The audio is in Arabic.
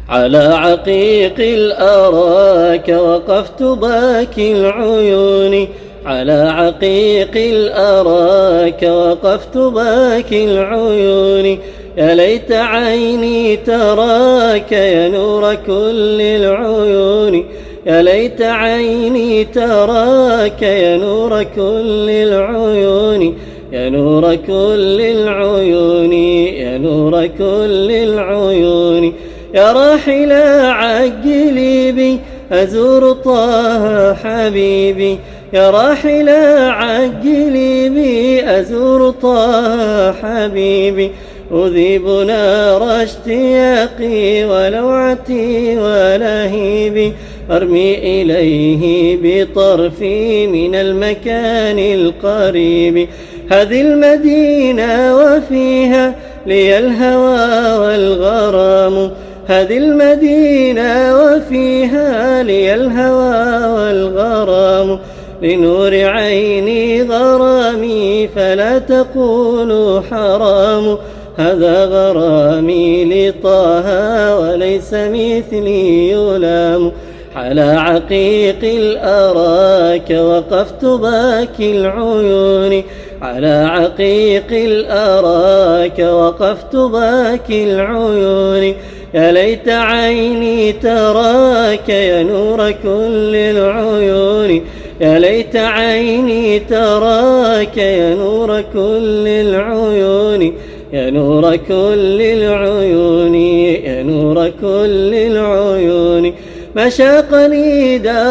على عقيق الأراك وقفت باكي العيون، على عقيق الأراك وقفت باكي العيون. يا ليت عيني تراك يا نور كل العيون، يا ليت عيني تراك يا نور كل العيون، يا نور كل العيون، يا نور كل العيون. يا راحلا عجلي بي أزور طه حبيبي، يا راحلا عجلي بي أزور طه حبيبي. أذيب نار اشتياقي ولوعتي ولهيبي، أرمي إليه بطرفي من المكان القريب. هذه المدينة وفيها لي الهوى والغرام، هذه المدينة وفيها لي الهوى والغرام. لنور عيني غرامي فلا تقولوا حرام، هذا غرامي لطه وليس مثلي يلام. على عقيق الأراك وقفت باكي العيون، على عقيق الأراك وقفت باكي العيون. يا ليت عيني تراك يا نور كل العيون، يا ليت عيني تراك يا نور كل العيون، يا نور كل العيون، يا نور كل العيون. مشاقني دار